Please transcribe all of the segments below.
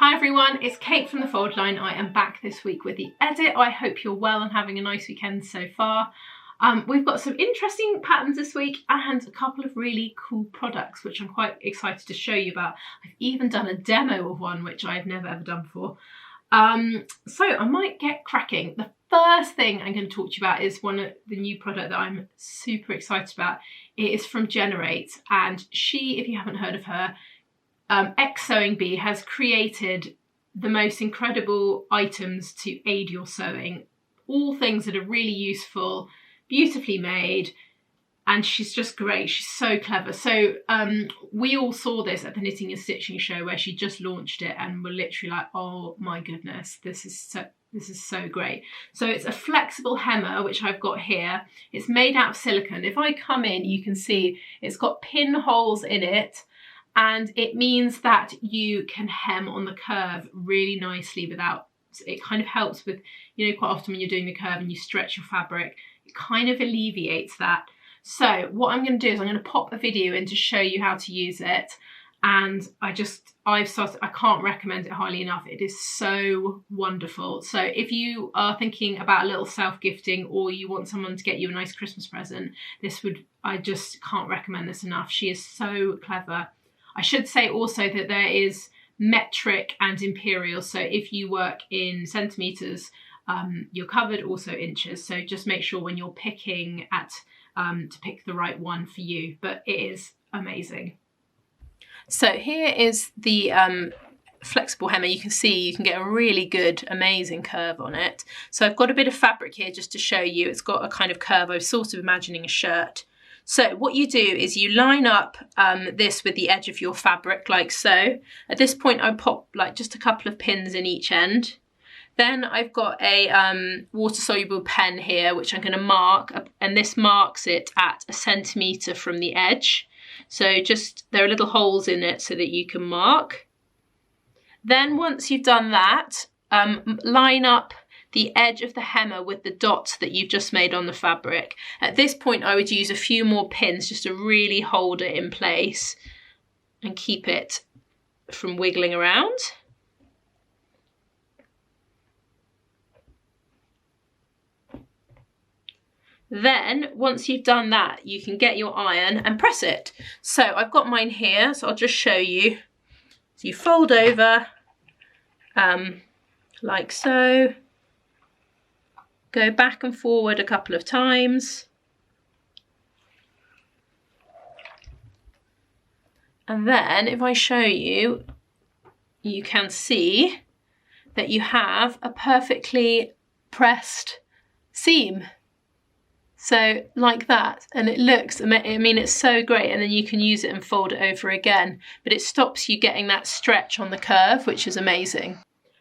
Hi everyone, it's Kate from The Fold Line. I am back this week with the edit. I hope you're well and having a nice weekend so far. We've got some interesting patterns this week and a couple of really cool products which I'm quite excited to show you about. I've even done a demo of one which I've never ever done before. So I might get cracking. The first thing I'm going to talk to you about is one of the new product that I'm super excited about. It is from Generate, and she, if you haven't heard of her, ex-sewing bee, has created the most incredible items to aid your sewing. All things that are really useful, beautifully made, and she's just great. She's so clever. So we all saw this at the Knitting and Stitching show where she just launched it and we're literally like, oh my goodness, this is so great. So it's a flexible hemmer, which I've got here. It's made out of silicone. If I come in, you can see it's got pinholes in it, and it means that you can hem on the curve really nicely without, it kind of helps with, you know, quite often when you're doing the curve and you stretch your fabric, it kind of alleviates that. So what I'm going to do is I'm going to pop a video in to show you how to use it. And I can't recommend it highly enough. It is so wonderful. So if you are thinking about a little self-gifting, or you want someone to get you a nice Christmas present, I just can't recommend this enough. She is so clever. I should say also that there is metric and imperial. So if you work in centimeters, you're covered, also inches. So just make sure when you're picking to pick the right one for you, but it is amazing. So here is the flexible hemmer. You can see you can get a really good, amazing curve on it. So I've got a bit of fabric here just to show you. It's got a kind of curve. I was sort of imagining a shirt. So what you do is you line up this with the edge of your fabric like so. At this point I pop like just a couple of pins in each end. Then I've got a water-soluble pen here which I'm going to mark, and this marks it at 1 centimetre from the edge. So just, there are little holes in it so that you can mark. Then once you've done that, line up the edge of the hemmer with the dots that you've just made on the fabric. At this point I would use a few more pins just to really hold it in place and keep it from wiggling around. Then once you've done that, you can get your iron and press it. So I've got mine here, so I'll just show you. So you fold over like so. Go back and forward a couple of times. And then if I show you, you can see that you have a perfectly pressed seam. So like that, and it looks, I mean, it's so great, and then you can use it and fold it over again, but it stops you getting that stretch on the curve, which is amazing.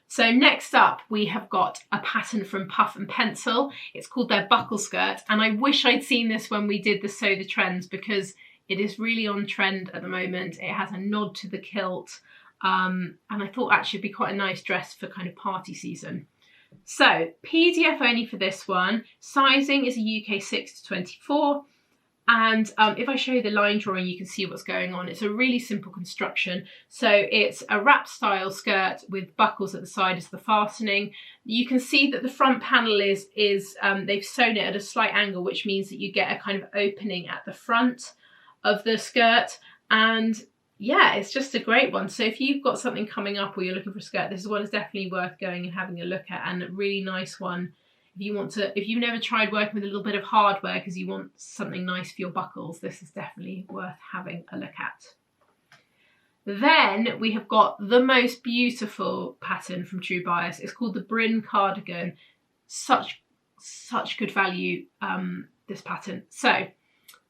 So next up, we have got a pattern from Puff and Pencil. It's called their buckle skirt, and I wish I'd seen this when we did the Sew the Trends, because it is really on trend at the moment. It has a nod to the kilt, and I thought actually it'd be quite a nice dress for kind of party season. So PDF only for this one. Sizing is a UK 6 to 24. And if I show you the line drawing, you can see what's going on. It's a really simple construction. So it's a wrap style skirt with buckles at the side as the fastening. You can see that the front panel is they've sewn it at a slight angle, which means that you get a kind of opening at the front of the skirt. And yeah, it's just a great one. So if you've got something coming up or you're looking for a skirt, this one is definitely worth going and having a look at, and a really nice one. If you've never tried working with a little bit of hardware because you want something nice for your buckles, this is definitely worth having a look at. Then we have got the most beautiful pattern from True Bias. It's called the Brin Cardigan. Such good value, this pattern. So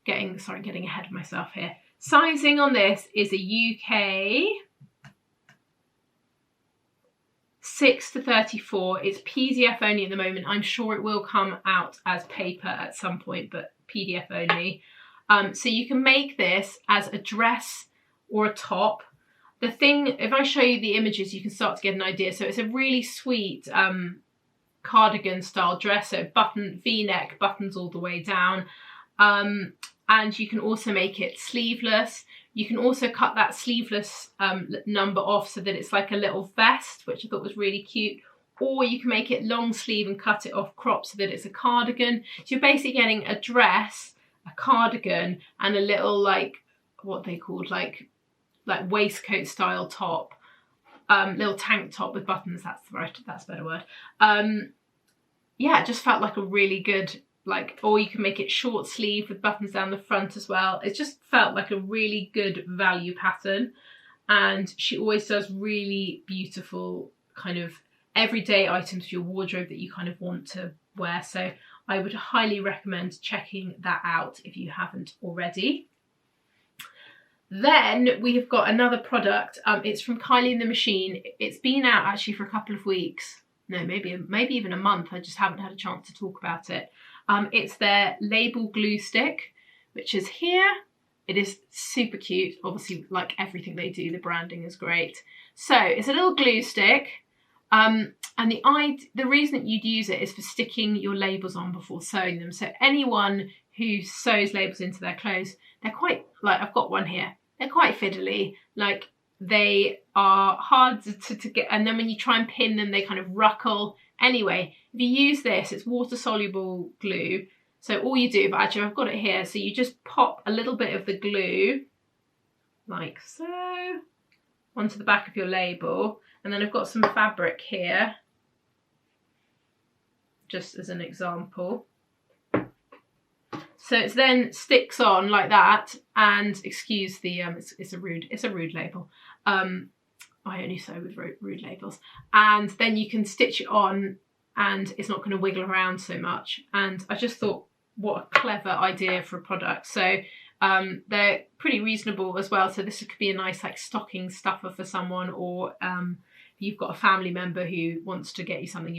getting ahead of myself here. Sizing on this is a UK 6 to 34. It's PDF only at the moment. I'm sure it will come out as paper at some point, but PDF only. So you can make this as a dress or a top. The thing, if I show you the images, you can start to get an idea. So it's a really sweet cardigan style dress. So V-neck, buttons all the way down. And you can also make it sleeveless. You can also cut that sleeveless number off so that it's like a little vest, which I thought was really cute. Or you can make it long sleeve and cut it off crop so that it's a cardigan. So you're basically getting a dress, a cardigan, and a little like, what they called, like waistcoat style top, little tank top with buttons. That's a better word. Yeah, it just felt like a really good, like, or you can make it short sleeve with buttons down the front as well. It just felt like a really good value pattern. And she always does really beautiful kind of everyday items for your wardrobe that you kind of want to wear. So I would highly recommend checking that out if you haven't already. Then we have got another product. It's from Kylie The Machine. It's been out actually for a couple of weeks. No, maybe even a month. I just haven't had a chance to talk about it. It's their label glue stick, which is here. It is super cute. Obviously, like everything they do, the branding is great. So it's a little glue stick. And the reason that you'd use it is for sticking your labels on before sewing them. So anyone who sews labels into their clothes, they're quite, like, I've got one here. They're quite fiddly. Like, they are hard to get, and then when you try and pin them, they kind of ruckle. Anyway, if you use this, it's water-soluble glue. So all you do, but actually I've got it here, so you just pop a little bit of the glue, like so, onto the back of your label. And then I've got some fabric here, just as an example. So it then sticks on like that, and excuse the it's a rude label. I only sew with rude labels. And then you can stitch it on, and it's not going to wiggle around so much. And I just thought, what a clever idea for a product. So they're pretty reasonable as well. So this could be a nice like stocking stuffer for someone, or you've got a family member who wants to get you something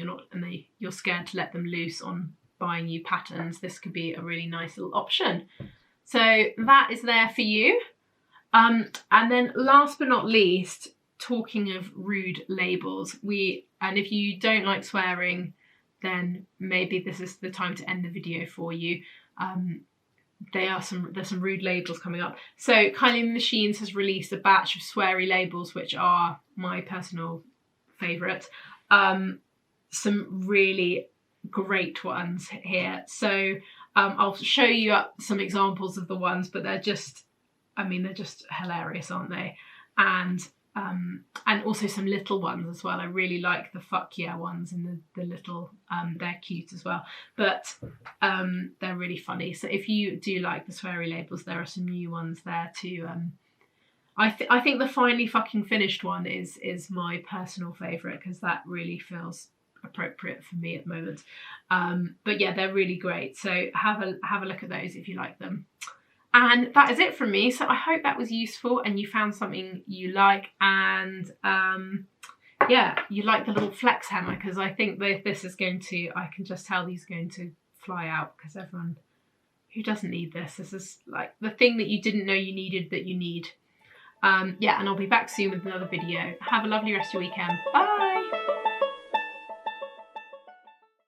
you're scared to let them loose on buying you patterns. This could be a really nice little option. So that is there for you. And then last but not least, talking of rude labels, and if you don't like swearing, then maybe this is the time to end the video for you. There's some rude labels coming up. So Kylie The Machines has released a batch of sweary labels, which are my personal favourite. Some really great ones here. So I'll show you some examples of the ones, but they're just hilarious, aren't they? And also some little ones as well. I really like the fuck yeah ones and the little, they're cute as well, but they're really funny. So if you do like the sweary labels, there are some new ones there too. I think the finally fucking finished one is my personal favourite, because that really feels appropriate for me at the moment. But yeah, they're really great. So have a look at those if you like them. And that is it from me. So I hope that was useful and you found something you like, and yeah, you like the little flex hammer, because I think this is going to, I can just tell these are going to fly out, because everyone who doesn't need this is like the thing that you didn't know you needed that you need. Yeah, and I'll be back soon with another video. Have a lovely rest of your weekend. Bye.